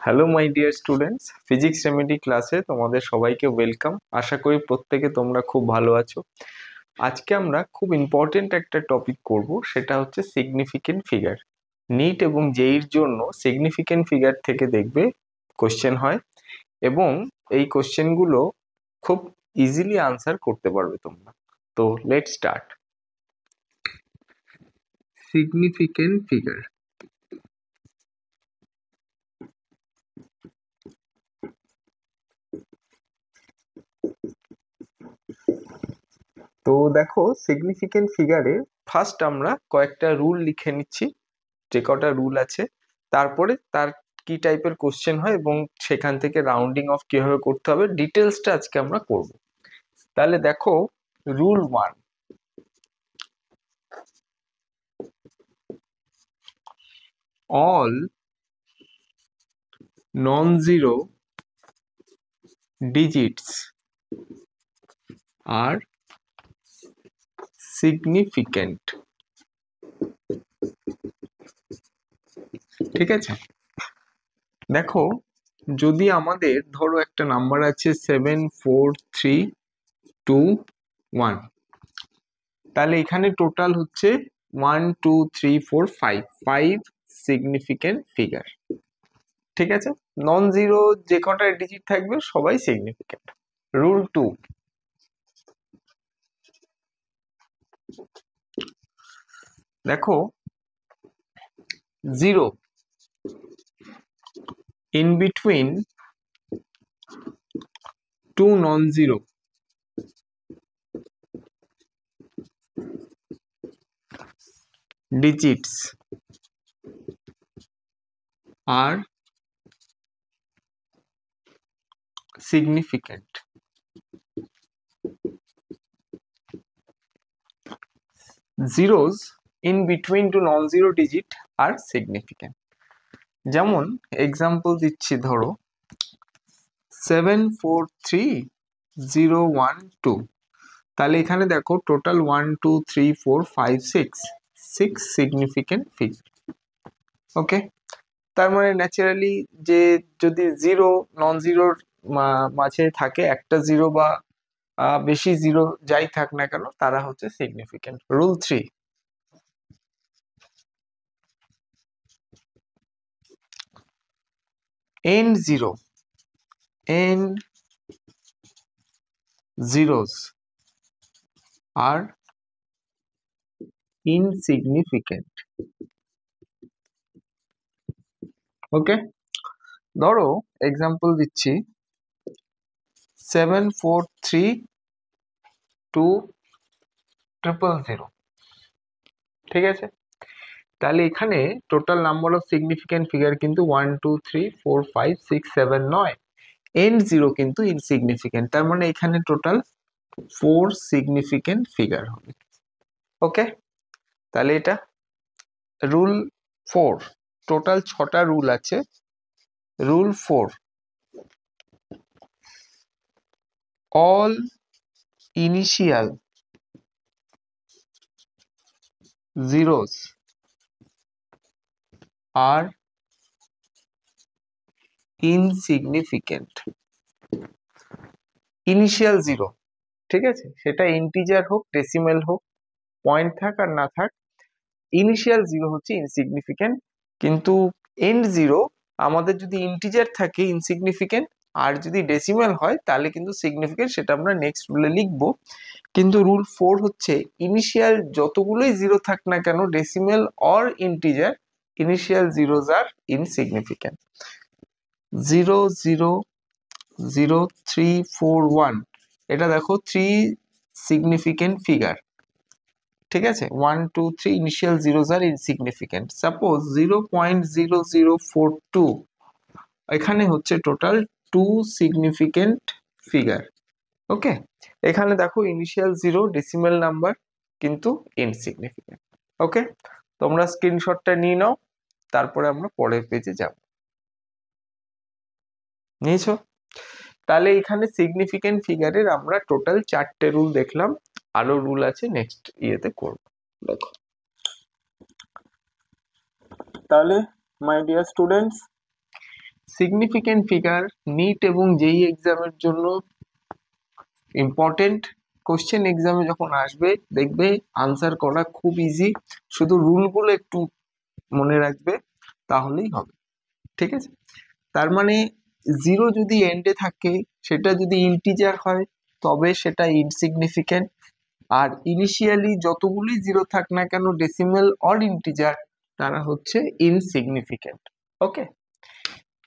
Hello my dear students, physics remedy ক্লাসে তোমাদের সবাইকে ওয়েলকাম। আশা করি প্রত্যেকে তোমরা খুব ভালো আছো। আজকে আমরা খুব ইম্পর্টেন্ট একটা টপিক করব, সেটা হচ্ছে সিগনিফিকেন্ট ফিগার। নিট এবং জেইর জন্য সিগনিফিকেন্ট ফিগার থেকে দেখবে কোশ্চেন হয় এবং এই কোশ্চেনগুলো খুব ইজিলি আনসার করতে পারবে তোমরা। তো লেটস স্টার্ট। Significant figure. তো দেখো, সিগনিফিকেন্ট ফিগারে ফার্স্ট আমরা কয়েকটা রুল লিখে নিচ্ছি, যে কটা রুল আছে, তারপরে তার কি টাইপের কোশ্চেন হয় এবং সেখান থেকে রাউন্ডিং অফ কিভাবে করতে হবে ডিটেলসটা আজকে আমরা করব। তাহলে দেখো, rule 1, all non-zero digits are significant। ঠিক আছে, দেখো যদি আমাদের ধরো একটা নাম্বার আছে 74321, তাহলে এখানে টোটাল হচ্ছে 1 2 3 4 5 সিগনিফিকেন্ট ফিগার। ঠিক আছে, নন জিরো যে কটা ডিজিট থাকবে সবাই সিগনিফিকেন্ট। রুল 2, দেখো zero in between two non-zero digits are significant। zeros in between two non-zero digit are significant। যেমন এক্সাম্পল দিচ্ছি, ধরো 743012, তাহলে এখানে দেখো টোটাল 1 2 3 4 5 6 সিগনিফিকেন্ট ফিগার। ওকে, তার মানে ন্যাচারালি যে যদি জিরো নন জিরোর মাঝে থাকে, একটা জিরো বা বেশি জিরো যাই থাক না কেন, তারা হচ্ছে significant. Rule 3, end zeros are insignificant। ওকে, ধরো এক্সাম্পল দিচ্ছি 743200, ঠিক আছে, তাহলে এখানে total number of significant figure কিন্তু 1 2 3 4 5 6 7 নয়, এন্ড জিরো কিন্তু ইনসিগনিফিকেন্ট, তার মানে এখানে টোটাল 4 সিগনিফিকেন্ট ফিগার হবে। ওকে, তাহলে এটা রুল 4। টোটাল 6টা রুল আছে। Rule 4, all initial zeros are insignificant। Initial zero, ঠিক আছে, সেটা ইন্টিজার হোক ডেসিমেল হোক, পয়েন্ট থাক আর না থাক, ইনিশিয়াল জিরো হচ্ছে ইনসিগনিফিকেন্ট। কিন্তু এন্ড জিরো আমাদের যদি ইন্টিজার থাকে ইনসিগনিফিকেন্ট, আর যদি ডেসিমেল হয় তাহলে কিন্তু সিগনিফিকেন্ট, সেটা আমরা নেক্সট রুলে লিখবো। কিন্তু রুল 4 হচ্ছে ইনিশিয়াল যতগুলোই জিরো থাক না কেন, decimal or integer, initial zeros are insignificant. 0 0 0 3 4 1, এটা দেখো 3 সিগনিফিকেন্ট ফিগার। ঠিক আছে, 1 2 3 initial zeros are insignificant. Suppose 0.0042, এখানে হচ্ছে টোটাল 2 সিগনিফিকেন্ট ফিগার। ওকে, এখানে দেখো ইনিশিয়াল জিরো ডেসিমেল নাম্বার কিন্তু ইনসিগনিফিকেন্ট। ওকে, তোমরা স্ক্রিনশটটা নিয়ে নাও, তারপরে আমরা পরের পেজে যাব। নিয়েছো? তাহলে এখানে সিগনিফিকেন্ট ফিগারের আমরা টোটাল 4টে রুল দেখলাম, আরো রুল আছে নেক্সট ইয়েতে করব। দেখো, তাহলে my dear students, significant figure NEET এবং জেই এক্সামের জন্য ইম্পর্টেন্ট কোশ্চেন। এক্সামে যখন আসবে দেখবে আনসার করা খুব ইজি, শুধু রুলগুলো একটু মনে রাখবে তাহলেই হবে। ঠিক আছে, তার মানে জিরো যদি এন্ডে থাকে, সেটা যদি ইন্টিজার হয় তবে সেটা ইনসিগনিফিকেন্ট, আর ইনিশিয়ালি যতগুলি জিরো থাক না কেন ডেসিমেল অর ইন্টিজার তারা হচ্ছে insignificant. Okay,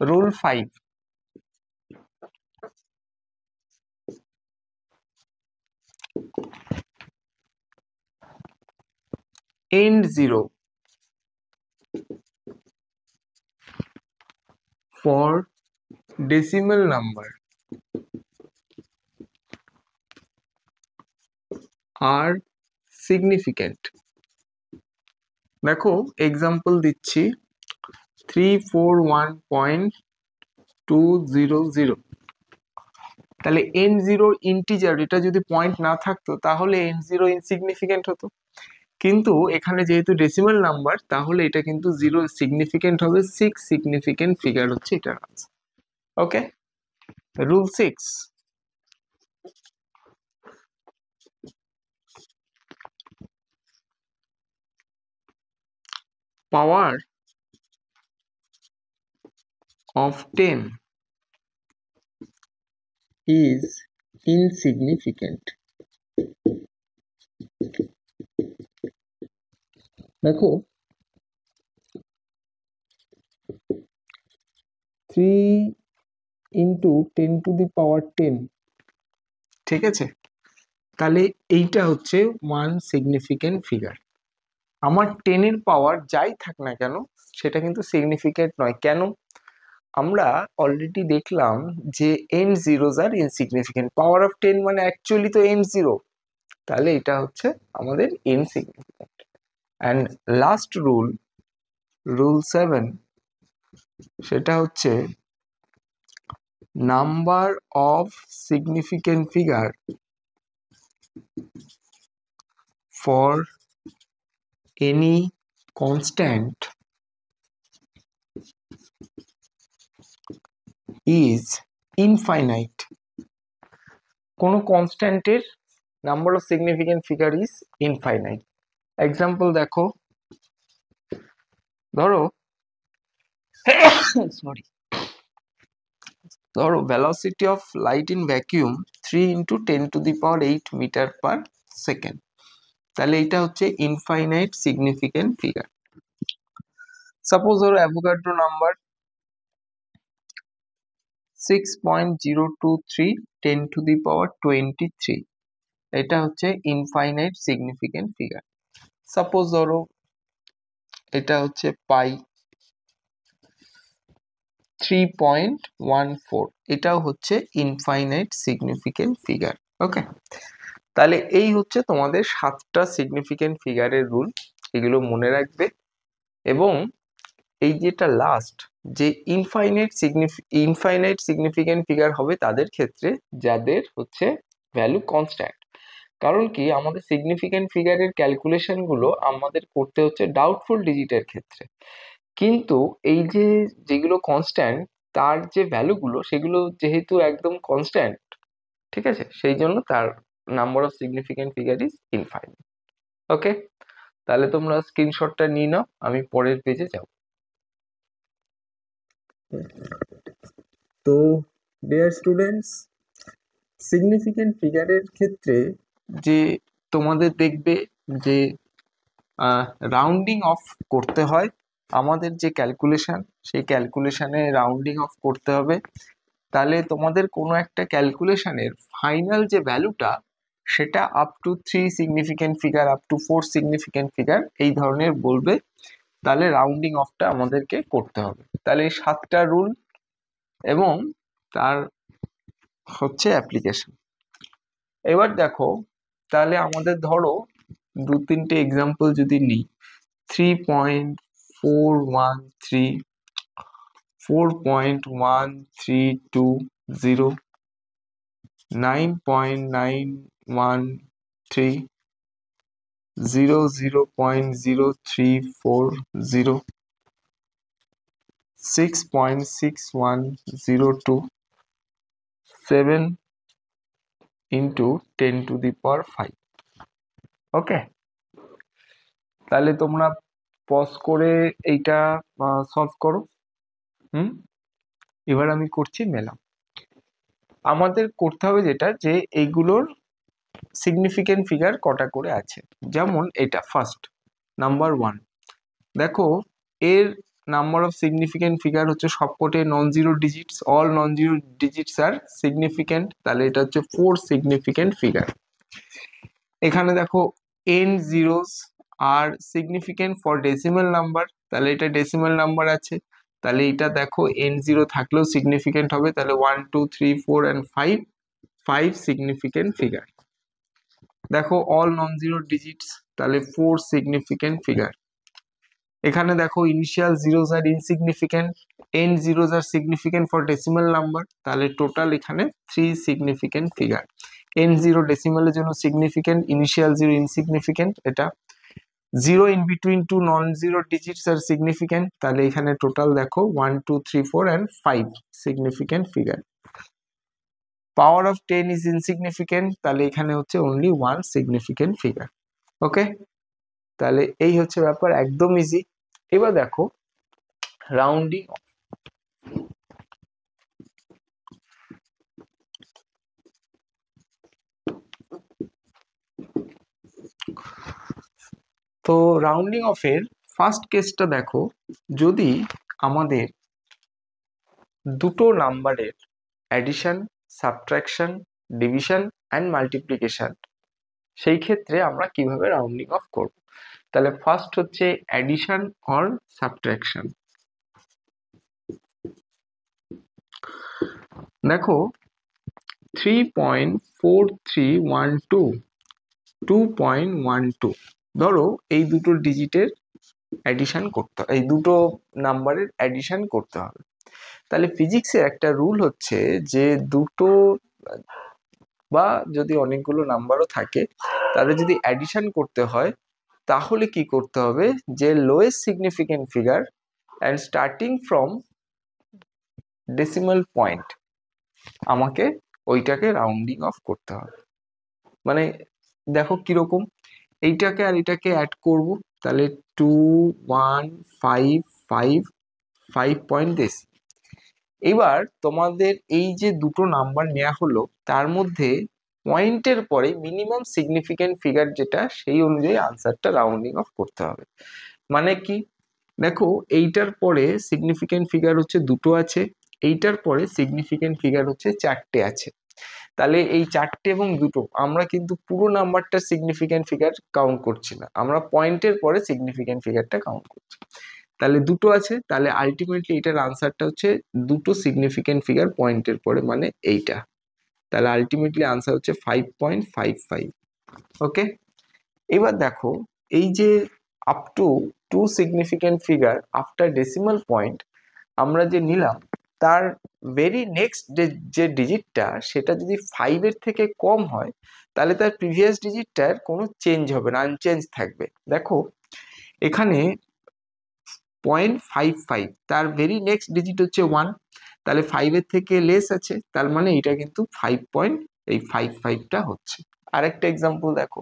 rule 5, end zero for decimal number are significant। দেখো এক্সাম্পল দিচ্ছি 341.200, তাহলে n0 ইন্টিজার, এটা যদি পয়েন্ট না থাকতো তাহলে n0 ইনসিগনিফিকেন্ট হতো, কিন্তু এখানে যেহেতু ডেসিমাল নাম্বার তাহলে এটা কিন্তু 0 সিগনিফিকেন্ট হবে। 6 সিগনিফিকেন্ট ফিগার হচ্ছে এটার answer. Okay, rule 6, power of 10 is insignificant। দেখো 3 into 10 to the power 10, ঠিক আছে, তাহলে এইটা হচ্ছে ওয়ান সিগনিফিকেন্ট ফিগার। আমার 10 এর পাওয়ার যাই থাক না কেন সেটা কিন্তু সিগনিফিকেন্ট নয়। কেন? আমরা অলরেডি দেখলাম যে n zeros আর ইনসিগনিফিকেন্ট, পাওয়ার অফ 10 মানে অ্যাকচুয়ালি তো n0, তাহলে এটা হচ্ছে আমাদের insignificant. And last rule, rule 7, সেটা হচ্ছে number of significant figure for any constant is infinite. কোনো কনস্ট্যান্টের number of significant figure is infinite. Example দেখো, ধরো সরি, ধরো velocity of light in vacuum 3 into 10 to the power 8 metre per second, তাহলে এটা হচ্ছে ইনফাইনাইট সিগনিফিকেন্ট ফিগার। সাপোজ ধরো Avogadro number 6.023 10 to the power 23, এটা হচ্ছে ইনফাইনাইট সিগনিফিকেন্ট ফিগার। সাপোজ ধরো এটা হচ্ছে পাই 3.14, এটাও হচ্ছে ইনফাইনাইট সিগনিফিকেন্ট ফিগার। ওকে, তাহলে এই হচ্ছে তোমাদের 7টা সিগনিফিকেন্ট ফিগারের রুল, এগুলো মনে রাখবে। এবং এই যেটা লাস্ট, যে ইনফাইনাইট সিগনিফিকেন্ট ফিগার হবে তাদের ক্ষেত্রে যাদের হচ্ছে ভ্যালু কনস্ট্যান্ট। কারণ কি, আমাদের সিগনিফিকেন্ট ফিগারের ক্যালকুলেশন গুলো আমাদের করতে হচ্ছে ডাউটফুল ডিজিটের ক্ষেত্রে, কিন্তু এই যে যেগুলো কনস্ট্যান্ট তার যে ভ্যালুগুলো সেগুলো যেহেতু একদম কনস্ট্যান্ট, ঠিক আছে, সেই জন্য তার number of significant figure is infinite. Okay, তাহলে তোমরা স্ক্রিনশটটা নিয়ে নাও, আমি পরের পেজে যাব। তো ডিয়ার স্টুডেন্টস, সিগনিফিকেন্ট ফিগারের ক্ষেত্রে যে তোমাদের দেখবে যে রাউন্ডিং অফ করতে হয়, আমাদের যে ক্যালকুলেশন সেই ক্যালকুলেশনে রাউন্ডিং অফ করতে হবে। তাহলে তোমাদের কোনো একটা ক্যালকুলেশনের ফাইনাল যে ভ্যালুটা সেটা up to 3 significant figure, up to 4 significant figure এই ধরনের বলবে, তাহলে রাউন্ডিং অফটা আমাদেরকে করতে হবে। তাহলে এই 7টা রুল এবং তার হচ্ছে অ্যাপ্লিকেশন। এবার দেখো, তাহলে আমাদের ধরো 2-3টে এক্সাম্পল যদি নিই, 3.413, 4.1320, 9.913, 0.0340, 6.6102 into 10 to the power 5। ওকে, তাহলে তোমরা পজ করে এইটা সলভ করো। এবার আমি করছি মেলাম। আমাদের করতে হবে যেটা, যে এইগুলোর সিগনিফিকেন্ট ফিগার কটা করে আছে। যেমন এটা ফার্স্ট নাম্বার 1, দেখো এর নাম্বার অফ সিগনিফিকেন্ট ফিগার হচ্ছে সবকটে non zero digits, all non zero digits আর সিগনিফিকেন্ট, তাহলে এটা হচ্ছে 4 সিগনিফিকেন্ট ফিগার। এখানে দেখো n zeros R significant for decimal number, তাহলে এটা ডেসিমাল নাম্বার আছে, তাহলে এটা দেখো n জিরো থাকলেও সিগনিফিকেন্ট হবে, তাহলে 1 2 3 4 and 5 সিগনিফিকেন্ট ফিগার। দেখো অল নন জিরো ডিজিটস, তাহলে 4 সিগনিফিকেন্ট ফিগার। এখানে দেখো initial zeros are insignificant, n zeros R significant for decimal number, তাহলে টোটাল এখানে 3 সিগনিফিকেন্ট ফিগার। n জিরো ডেসিমালের জন্য সিগনিফিকেন্ট, ইনিশিয়াল জিরো ইনসিগনিফিকেন্ট, এটা zero in between two non zero digits R significant, তাহলে এখানে total দেখো 1 2 3 4 and 5 significant figure. Power of 10 is insignificant, তাহলে এখানে হচ্ছে অনলি 1 সিগনিফিকেন্ট ফিগার। ওকে, তাহলে এই হচ্ছে ব্যাপার, একদম ইজি। এবার দেখো রাউন্ডিং। তো রাউন্ডিং অফ এর ফার্স্ট কেসটা দেখো, যদি আমাদের দুটো নাম্বারের addition, subtraction, division and multiplication, সেই ক্ষেত্রে আমরা কিভাবে রাউন্ডিং অফ করব। তাহলে ফার্স্ট হচ্ছে অ্যাডিশন অর সাবট্রাকশন। দেখো 3.4312 2.12, ধরো এই দুটো ডিজিটের অ্যাডিশন করতে হবে, এই দুটো নাম্বারের অ্যাডিশন করতে হবে। তাহলে ফিজিক্সের একটা রুল হচ্ছে যে দুটো বা যদি অনেকগুলো নাম্বারও থাকে, তাদের যদি অ্যাডিশন করতে হয় তাহলে কি করতে হবে, যে lowest significant figure and starting from decimal point আমাকে ওইটাকে রাউন্ডিং অফ করতে হবে। মানে দেখো কিরকম, এইটাকে আর এটাকে অ্যাড করব, তাহলে 2 1 5 5 5 পয়েন্ট দিস। এবার তোমাদের এই যে দুটো নাম্বার নেওয়া হলো, তার মধ্যে পয়েন্টের পরে মিনিমাম সিগনিফিকেন্ট ফিগার যেটা, সেই অনুযায়ী আনসারটা রাউন্ডিং অফ করতে হবে। মানে কি, দেখো এইটার পরে সিগনিফিকেন্ট ফিগার হচ্ছে দুটো আছে, এইটার পরে সিগনিফিকেন্ট ফিগার হচ্ছে 4টে আছে, তাহলে এই 4টে এবং দুটো আমরা কিন্তু পুরো নাম্বারটা সিগনিফিকেন্ট ফিগার কাউন্ট করছি না, আমরা পয়েন্টের পরে সিগনিফিকেন্ট ফিগারটা কাউন্ট করছি। তাহলে দুটো আছে, তাহলে আলটিমেটলি এটার আনসারটা হচ্ছে দুটো সিগনিফিকেন্ট ফিগার পয়েন্টের পরে, মানে এইটা। তাহলে আলটিমেটলি আনসার হচ্ছে 5.55। ওকে, এবার দেখো এই যে up to 2 significant figure after decimal point আমরা যে নিলাম, তার ভেরি নেক্সট যে ডিজিটটা, সেটা যদি 5 এর থেকে কম হয়, তাহলে তার প্রিভিয়াস ডিজিটটার কোনো চেঞ্জ হবে না, আনচেঞ্জ থাকবে। দেখো এখানে 0.55, তার ভেরি নেক্সট ডিজিট হচ্ছে 1, তাহলে 5 এর থেকে লেস আছে, তার মানে এটা কিন্তু 5.55টা হচ্ছে। আরেকটা এক্সাম্পল দেখো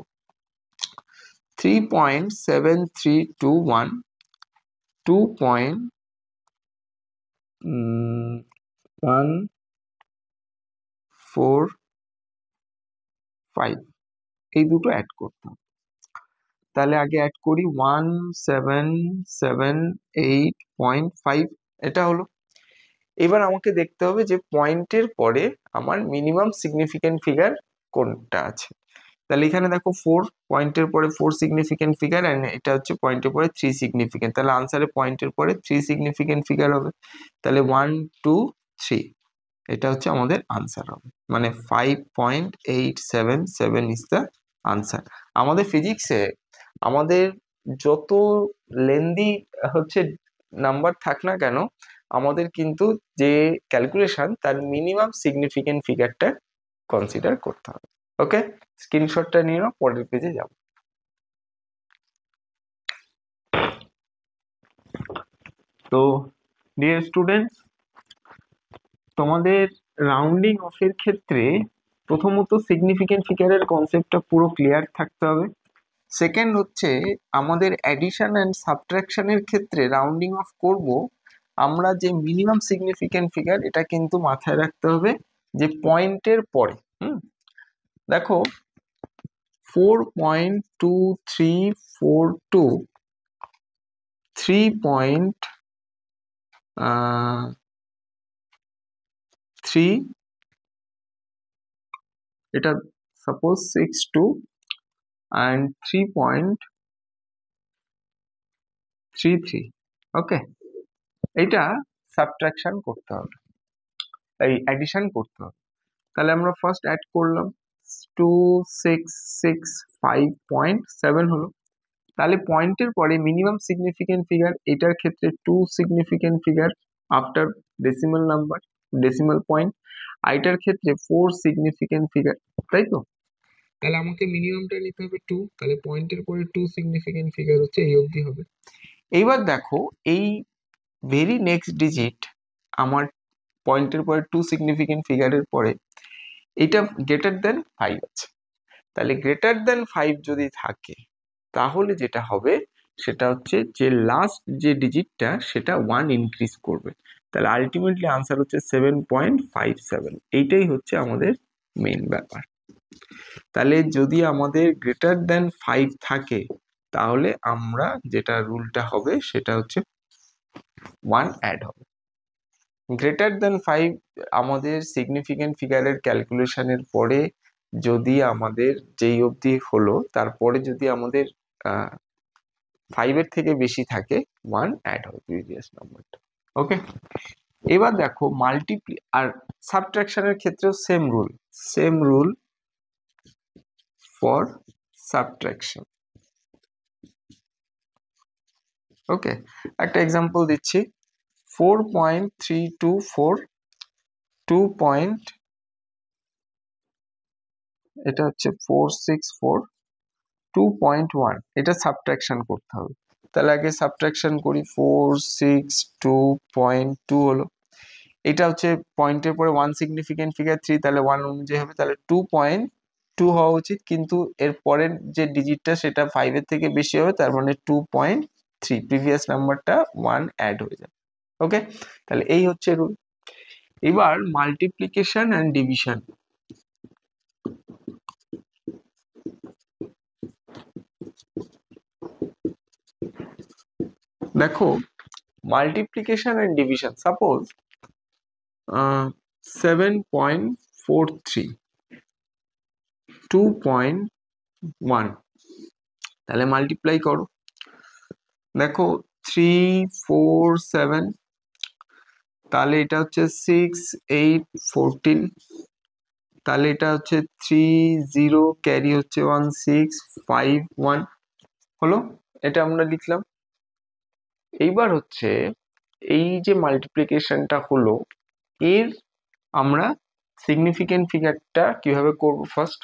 3.7321 2.145, এই দুটো অ্যাড করতাম। তাহলে আগে অ্যাড করি 1778.5, এটা হলো। এবার আমাকে দেখতে হবে যে পয়েন্টের পরে আমার মিনিমাম সিগনিফিকেন্ট ফিগার কোনটা আছে। তাহলে এখানে দেখো 4, পয়েন্টের পরে 4 সিগনিফিকেন্ট ফিগার, অ্যান্ড এটা হচ্ছে পয়েন্টের পরে 3 সিগনিফিকেন্ট, তাহলে আনসারে পয়েন্টের পরে 3 সিগনিফিকেন্ট ফিগার হবে, তাহলে 1 2 3, এটা হচ্ছে আমাদের আনসার হবে, মানে 5.877 ইজ দ্য আনসার। আমাদের ফিজিক্সে আমাদের যত লেন্দি হচ্ছে নাম্বার থাক না কেন, আমাদের কিন্তু যে ক্যালকুলেশন, তার মিনিমাম সিগনিফিকেন্ট ফিগারটা কনসিডার করতে হবে। ওকে, স্ক্রিনশটটা নিয়ে নাও, পরের পেজে যাব। তো ডিয়ার স্টুডেন্টস, তোমাদের রাউন্ডিং অফের ক্ষেত্রে প্রথমত সিগনিফিকেন্ট ফিগারের কনসেপ্টটা পুরো ক্লিয়ার থাকতে হবে। সেকেন্ড হচ্ছে আমাদের অ্যাডিশন অ্যান্ড সাবট্রাকশনের ক্ষেত্রে রাউন্ডিং অফ করব আমরা যে মিনিমাম সিগনিফিকেন্ট ফিগার, এটা কিন্তু মাথায় রাখতে হবে যে পয়েন্টের পরে। দেখো 4.2342 3.3, এটা সাপোজ 62 and 3.33। ওকে, এটা সাবট্রাকশন করতে হবে, এই অ্যাডিশন করতে হবে। তাহলে আমরা ফার্স্ট অ্যাড করলাম 2665.7 হলো। তাহলে পয়েন্টের পরে মিনিমাম সিগনিফিকেন্ট ফিগার, এটার ক্ষেত্রে 2 significant figure after decimal number, decimal point. এটার ক্ষেত্রে 4 সিগনিফিকেন্ট ফিগার, তাই তো? তাহলে আমাকে মিনিমামটা নিতে হবে 2, তাহলে পয়েন্টের পরে 2 সিগনিফিকেন্ট ফিগার হচ্ছে এই অবধি হবে। এইবার দেখো এই ভেরি নেক্সট ডিজিট আমার পয়েন্টের পরে 2 সিগনিফিকেন্ট ফিগারের পরে এটা গ্রেটার দেন 5 আছে। তাহলে গ্রেটার দেন 5 যদি থাকে তাহলে যেটা হবে সেটা হচ্ছে যে লাস্ট যে ডিজিটটা সেটা 1 ইনক্রিজ করবে। তাহলে আলটিমেটলি আনসার হচ্ছে 7.57। এইটাই হচ্ছে আমাদের মেইন ব্যাপার। তাহলে যদি আমাদের গ্রেটার দেন 5 থাকে তাহলে আমরা যেটা রুলটা হবে সেটা হচ্ছে 1 অ্যাড হবে। গ্রেটার দেন 5 আমাদের সিগনিফিকেন্ট ফিগারের ক্যালকুলেশনের পরে যদি আমাদের যেই অবধি হলো তারপরে যদি আমাদের 5 এর থেকে বেশি থাকে 1 অ্যাড হবে প্রিভিয়াস নাম্বারটা। ওকে, এবার দেখো মাল্টিপ্লি আর সাবট্রাকশনের ক্ষেত্রেও সেম রুল ফর সাবট্রাকশন। ওকে, একটা এক্সাম্পল দিচ্ছি। 4.324 এটা হচ্ছে 464 2.1, এটা সাবট্রাকশন করতে হবে। তাহলে আগে সাবট্রাকশন করি, 462.2 হলো। এটা হচ্ছে পয়েন্টের পরে 1 সিগনিফিকেন্ট ফিগার 3, তাহলে 1 অনুযায়ী হবে, তাহলে 2.2 হওয়া উচিত, কিন্তু এর পরের যে ডিজিটটা সেটা 5 এর থেকে বেশি হবে, তার মানে 2.3, প্রিভিয়াস নাম্বারটা 1 অ্যাড হয়ে যাবে। ওকে, তাহলে এই হচ্ছে রুল। এবার মাল্টিপ্লিকেশন অ্যান্ড ডিভিশন। দেখো মাল্টিপ্লিকেশন অ্যান্ড ডিভিশন, সাপোজ 7.43 2.1, তাহলে মাল্টিপ্লাই করো। দেখো 347, তাহলে এটা হচ্ছে 6 8 14, তাহলে এটা হচ্ছে 30 ক্যারি হচ্ছে 1651 হলো, এটা আমরা লিখলাম। এইবার হচ্ছে এই যে মাল্টিপ্লিকেশনটা হলো এর আমরা সিগনিফিকেন্ট ফিগারটা কিভাবে করব ফার্স্ট।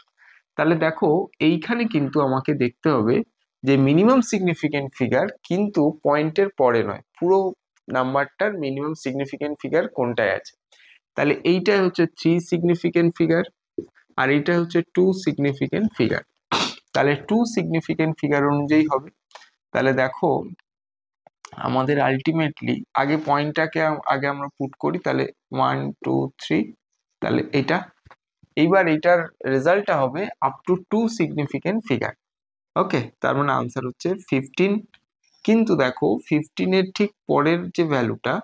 তাহলে দেখো এইখানে কিন্তু আমাকে দেখতে হবে যে মিনিমাম সিগনিফিকেন্ট ফিগার কিন্তু পয়েন্টের পরে নয়, পুরো নাম্বারটার মিনিমাম সিগনিফিকেন্ট ফিগার কোনটায় আছে। তাহলে এইটাই হচ্ছে 3 সিগনিফিকেন্ট ফিগার আর এইটা হচ্ছে 2 সিগনিফিকেন্ট ফিগার। তাহলে 2 সিগনিফিকেন্ট ফিগার অনুযায়ী হবে। তাহলে দেখো আমাদের আলটিমেটলি আগে পয়েন্টটাকে আগে আমরা পুট করি, তাহলে 1 2 3, তাহলে এটা এইবার এটার রেজাল্টটা হবে আপ টু 2 সিগনিফিকেন্ট ফিগার। ওকে, তার মানে আনসার হচ্ছে 15। কিন্তু দেখো 15 এর ঠিক পরের যে ভ্যালুটা,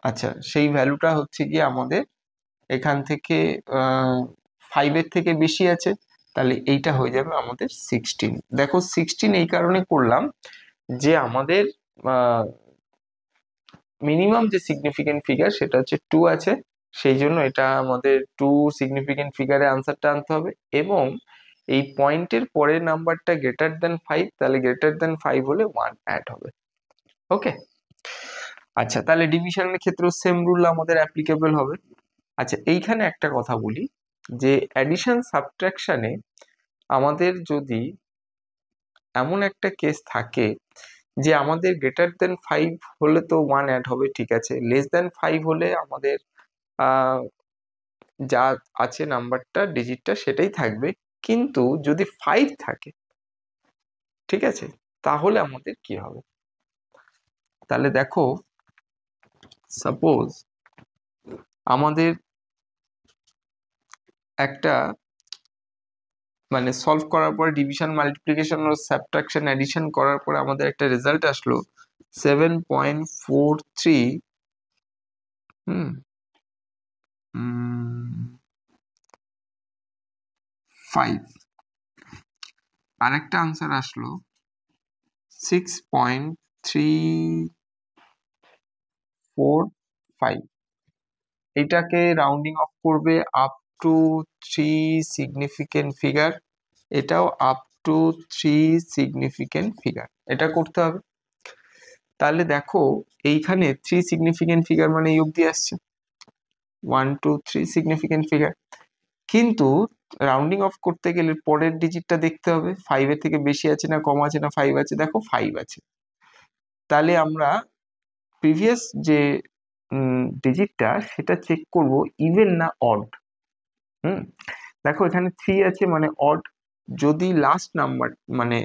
আচ্ছা সেই ভ্যালুটা হচ্ছে কি আমাদের এখান থেকে 5 এর থেকে বেশি আছে, তাহলে এইটা হয়ে যাবে আমাদের 16। দেখো 16 এই কারণে করলাম যে আমাদের মিনিমাম যে সিগনিফিকেন্ট ফিগার সেটা হচ্ছে 2 আছে, সেই জন্য এটা আমাদের 2 সিগনিফিকেন্ট ফিগারে আনসারটা আনতে হবে, এবং এই পয়েন্টের পরের নাম্বারটা গ্রেটার দেন 5, তাহলে গ্রেটার দেন 5 হলে 1 অ্যাড হবে। ওকে, আচ্ছা তাহলে ডিভিশনের ক্ষেত্রেও সেম রুল আমাদের অ্যাপ্লিকেবল হবে। আচ্ছা এইখানে একটা কথা বলি যে অ্যাডিশন সাবট্রাকশনে আমাদের যদি এমন একটা কেস থাকে যে আমাদের গ্রেটার দেন 5 হলে তো 1 অ্যাড হবে, ঠিক আছে, লেস দেন 5 হলে আমাদের যা আছে নাম্বারটা ডিজিটটা সেটাই থাকবে, কিন্তু যদি 5 থাকে, ঠিক আছে, তাহলে আমাদের কি হবে? তাহলে দেখো, সাপোজ আমাদের একটা মানে সলভ করার পর ডিভিশন মাল্টিপ্লিকেশন ও সাবট্রাকশন অ্যাডিশন করার পর আমাদের একটা রেজাল্ট আসলো 7.43 হুম 5, আরেকটা আনসার আসলো 6.345, এটাকে রাউন্ডিং অফ করবে আপ টু 3 সিগনিফিকেন্ট ফিগার, এটাও আপ টু 3 সিগনিফিকেন্ট ফিগার, এটা করতে হবে। তাহলে দেখো এইখানে 3 সিগনিফিকেন্ট ফিগার মানে এই অবধি আসছে, 1 2 3 সিগনিফিকেন্ট ফিগার, কিন্তু রাউন্ডিং অফ করতে গেলে পরের ডিজিটটা দেখতে হবে 5 এর থেকে বেশি আছে না কম আছে না 5 আছে, দেখো 5 আছে। তাহলে আমরা প্রিভিয়াস যে ডিজিটটা সেটা চেক করব ইভেন না অড। দেখো এখানে 3 আছে মানে অড, যদি লাস্ট নাম্বার মানে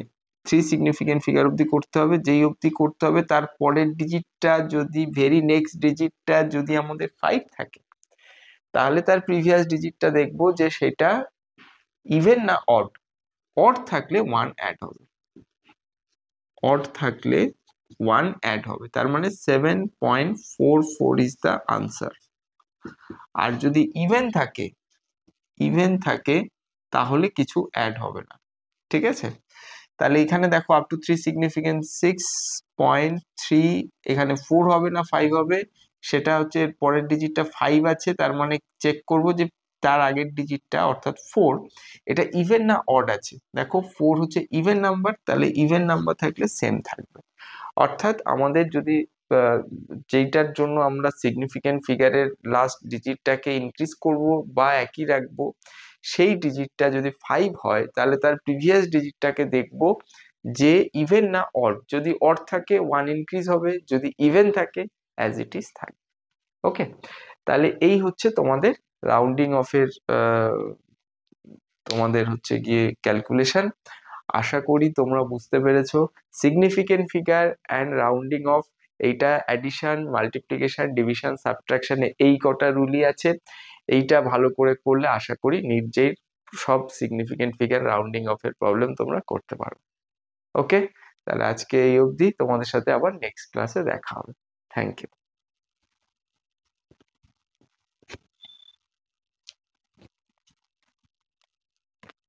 3 সিগনিফিকেন্ট ফিগার অবধি করতে হবে, যেই অবধি করতে হবে তার পরের ডিজিটটা যদি ভেরি নেক্সট ডিজিটটা যদি আমাদের 5 থাকে, তাহলে তার প্রিভিয়াস ডিজিটটা দেখবো যে সেটা ইভেন না অড। অড থাকলে 1 অ্যাড হবে, অড থাকলে 1 অ্যাড হবে, তার মানে 7.44 ইজ দ্য আনসার। আর যদি ইভেন থাকে তাহলে কিছু অ্যাড হবে না, ঠিক আছে। তাহলে এখানে দেখো আপ টু 3 সিগনিফিকেন্ট 6.3, এখানে 4 হবে না 5 হবে, সেটা হচ্ছে পরের ডিজিটটা 5 আছে, তার মানে চেক করব যে তার আগের ডিজিটটা অর্থাৎ 4 এটা ইভেন না অড আছে। দেখো 4 হচ্ছে ইভেন নাম্বার, তাহলে ইভেন নাম্বার থাকলে সেম থাকবে, অর্থাৎ আমাদের যদি যেইটার জন্য আমরা সিগনিফিকেন্ট ফিগারের লাস্ট ডিজিটটাকে ইনক্রিজ করব বা একই রাখবো, সেই ডিজিটটা যদি 5 হয় তাহলে তার প্রিভিয়াস ডিজিটটাকে দেখব যে ইভেন না অড, যদি অড থাকে 1 ইনক্রিজ হবে, যদি ইভেন থাকে অ্যাজ ইট ইজ থাকে। ওকে, তাহলে এই হচ্ছে তোমাদের রাউন্ডিং অফের তোমাদের হচ্ছে গিয়ে ক্যালকুলেশন। আশা করি তোমরা বুঝতে পেরেছো significant figure and rounding of, এইটা অ্যাডিশন মাল্টিপ্লিকেশন ডিভিশন সাবট্রাকশনে এই কটা রুলই আছে, এইটা ভালো করে করলে আশা করি নির্জের সব সিগনিফিকেন্ট ফিগার রাউন্ডিং অফ এর প্রবলেম তোমরা করতে পারো। ওকে, তাহলে আজকে এই অবধি, তোমাদের সাথে আবার নেক্সট ক্লাসে দেখা হবে। Thank you.